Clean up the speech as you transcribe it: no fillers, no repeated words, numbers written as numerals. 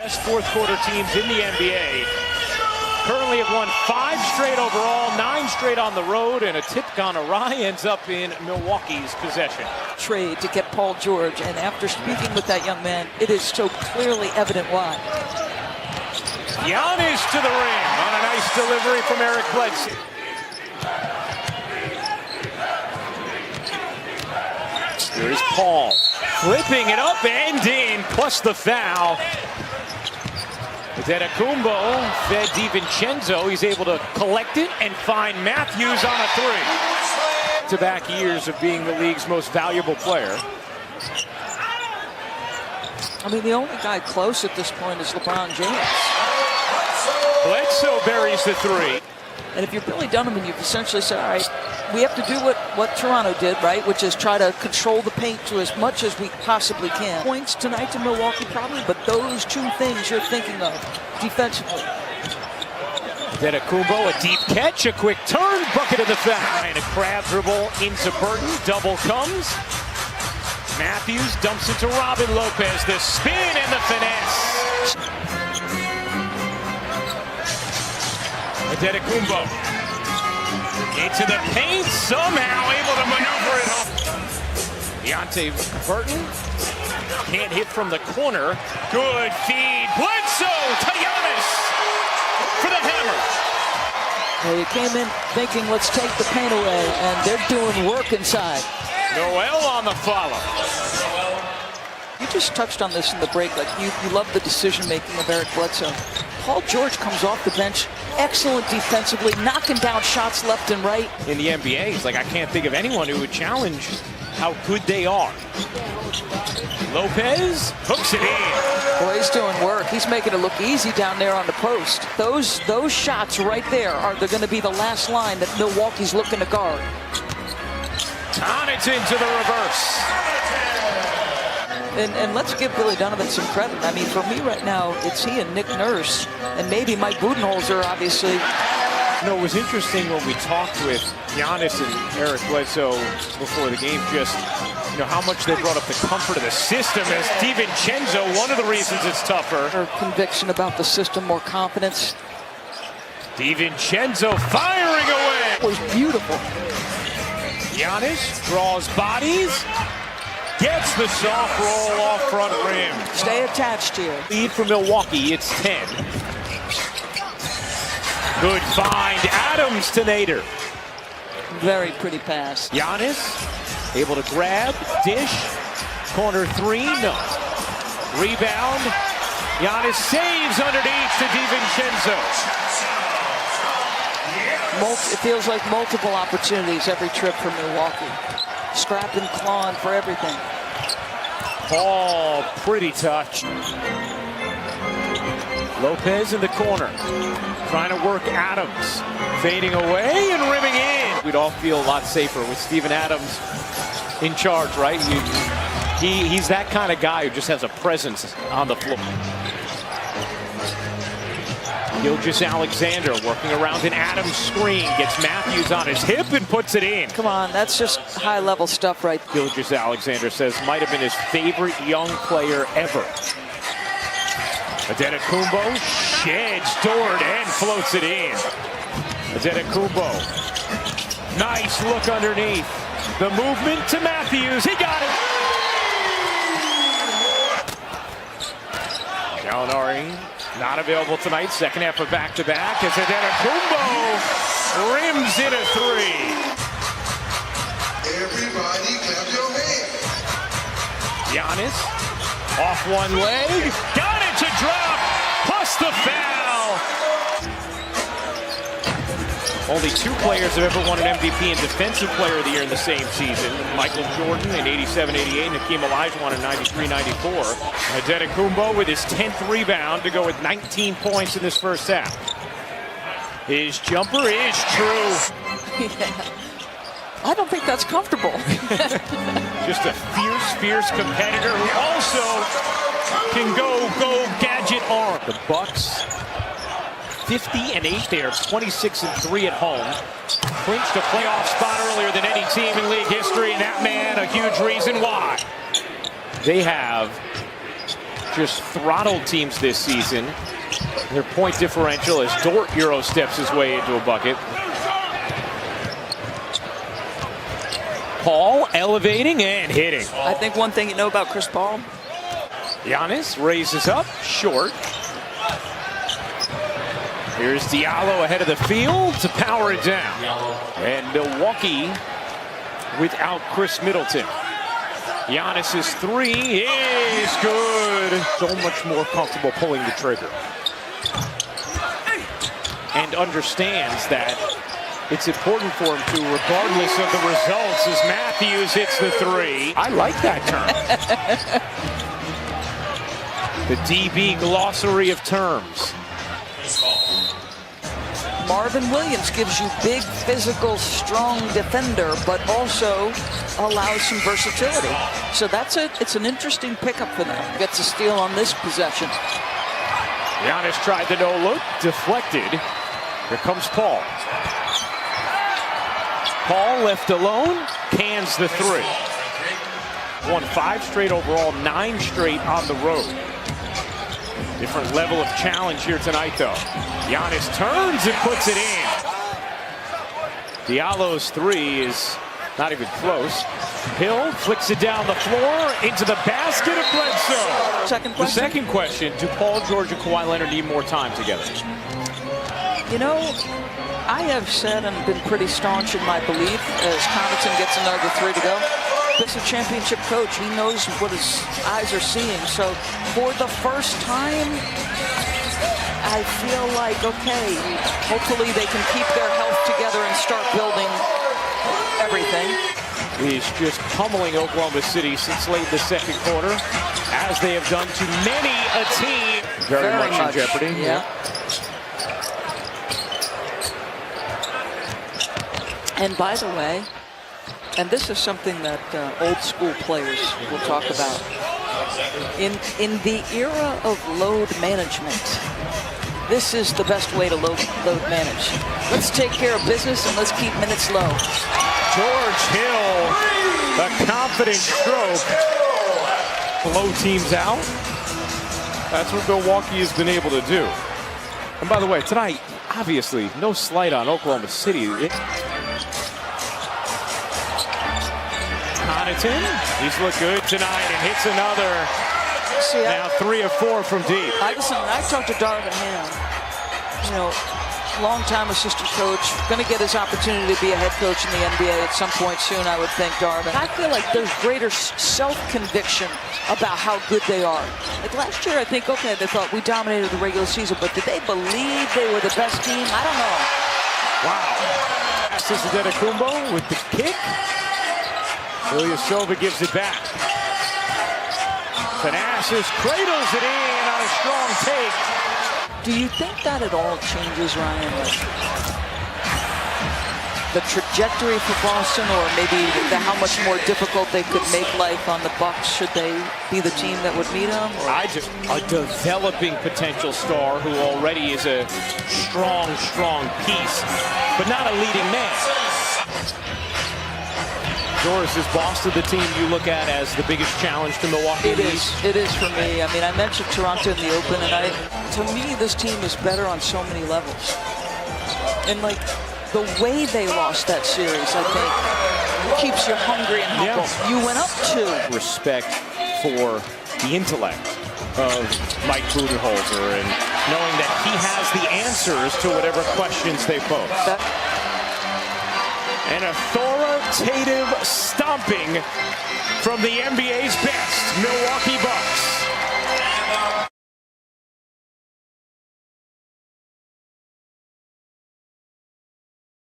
Fourth quarter teams in the NBA currently have won 5 straight overall, 9 straight on the road, and a tip gone awry ends up in Milwaukee's possession. Trade to get Paul George, and after speaking with that young man, it is so clearly evident why. Giannis to the rim on a nice delivery from Eric Bledsoe. Here's Paul, flipping it up and in, plus the foul. Antetokounmpo fed DiVincenzo. He's able to collect it and find Matthews on a 3. Back-to-back years of being the league's most valuable player. I mean, the only guy close at this point is LeBron James. Bledsoe buries the 3. And if you're Billy Donovan, you've essentially said, all right, we have to do what Toronto did, right? Which is try to control the paint to as much as we possibly can. Points tonight to Milwaukee probably, but those 2 things you're thinking of defensively. Antetokounmpo, a deep catch, a quick turn, bucket of the foul. And a crab dribble into Burton, double comes. Matthews dumps it to Robin Lopez, the spin and the finesse. Antetokounmpo into the paint, somehow able to maneuver it home. Deontay Burton can't hit from the corner. Good feed. Bledsoe to Giannis for the hammer. Well, you came in thinking, let's take the paint away, and they're doing work inside. Noel on the follow. You just touched on this in the break. Like you love the decision-making of Eric Bledsoe. Paul George comes off the bench, excellent defensively, knocking down shots left and right. In the NBA, it's like I can't think of anyone who would challenge how good they are. Lopez hooks it in. Boy, he's doing work. He's making it look easy down there on the post. Those shots right there they're going to be the last line that Milwaukee's looking to guard. Connaughton to the reverse. And let's give Billy Donovan some credit. I mean, for me right now, it's he and Nick Nurse, and maybe Mike Budenholzer, obviously. You know, it was interesting when we talked with Giannis and Eric Bledsoe before the game, just how much they brought up the comfort of the system as DiVincenzo, one of the reasons it's tougher. Or conviction about the system, more confidence. DiVincenzo firing away. It was beautiful. Giannis draws bodies. Gets the soft roll off front rim. Stay attached here. Lead for Milwaukee, it's 10. Good find, Adams to Nader. Very pretty pass. Giannis, able to grab, dish, corner 3, no. Rebound, Giannis saves underneath to DiVincenzo. It feels like multiple opportunities every trip for Milwaukee. Scrapping, clawing for everything. Paul, pretty touch. Lopez in the corner, trying to work Adams. Fading away and rimming in. We'd all feel a lot safer with Steven Adams in charge, right? He's that kind of guy who just has a presence on the floor. Gilgeous-Alexander working around an Adams screen, gets Matthews on his hip and puts it in. Come on, that's just high-level stuff, right? Gilgeous-Alexander says might have been his favorite young player ever. Antetokounmpo sheds Dort and floats it in. Antetokounmpo, nice look underneath. The movement to Matthews, he got it. Gallinari not available tonight, second half of back-to-back as Antetokounmpo rims in a 3. Everybody clap your hands. Giannis off one leg, got it to drop, plus the foul. Only 2 players have ever won an MVP and Defensive Player of the Year in the same season. Michael Jordan in 87-88, and Hakeem Olajuwon in 93-94. Antetokounmpo with his 10th rebound to go with 19 points in this first half. His jumper is true. Yeah. I don't think that's comfortable. Just a fierce competitor who also can go gadget arm. The Bucks 50-8. They are 26-3 at home. Clinched a playoff spot earlier than any team in league history, and that man a huge reason why. They have just throttled teams this season. Their point differential as Dort Euro steps his way into a bucket. Paul elevating and hitting. I think one thing you know about Chris Paul. Giannis raises up, short. Here's Diallo ahead of the field to power it down. And Milwaukee without Chris Middleton. Giannis's three is good. So much more comfortable pulling the trigger. And understands that it's important for him to, regardless of the results, as Matthews hits the three. I like that term. The DB glossary of terms. Marvin Williams gives you big, physical, strong defender, but also allows some versatility. So it's an interesting pickup for them. Gets a steal on this possession. Giannis tried the no-look, deflected. Here comes Paul. Paul left alone, cans the three. Won 5 straight overall, 9 straight on the road. Different level of challenge here tonight, though. Giannis turns and puts it in. Diallo's three is not even close. Hill flicks it down the floor into the basket of Bledsoe. Second question. The second question, do Paul George and Kawhi Leonard need more time together? You know, I have said and been pretty staunch in my belief as Connaughton gets another 3 to go. This is a championship coach. He knows what his eyes are seeing. So for the first time, I feel like, okay, hopefully they can keep their health together and start building everything. He's just pummeling Oklahoma City since late in the second quarter, as they have done to many a team. Very much in jeopardy. Yeah. And by the way, and this is something that old school players will talk about. In the era of load management, this is the best way to load manage. Let's take care of business and let's keep minutes low. George Hill, the confident stroke. Blow teams out. That's what Milwaukee has been able to do. And by the way, tonight, obviously, no slight on Oklahoma City. Connaughton, he's looked good tonight and hits another. See, now 3 of 4 from deep. I talked to Darvin Ham, you know, long-time assistant coach, going to get his opportunity to be a head coach in the NBA at some point soon, I would think, Darvin. I feel like there's greater self-conviction about how good they are. Like last year, I think, okay, they thought we dominated the regular season, but did they believe they were the best team? I don't know. Wow. Passes to Antetokounmpo with the kick. Ilyasova gives it back. Thanasis cradles it in on a strong take. Do you think that at all changes, Ryan, the trajectory for Boston, or maybe how much more difficult they could make life on the Bucks should they be the team that would meet them? Or? A developing potential star who already is a strong piece, but not a leading man. Doris, is Boston the team you look at as the biggest challenge to Milwaukee? It is for me. I mean, I mentioned Toronto in the Open, and to me, this team is better on so many levels. And like the way they lost that series, I think, keeps you hungry and humble. Yeah. You went up 2. Respect for the intellect of Mike Budenholzer and knowing that he has the answers to whatever questions they pose. An authoritative stomping from the NBA's best Milwaukee Bucks.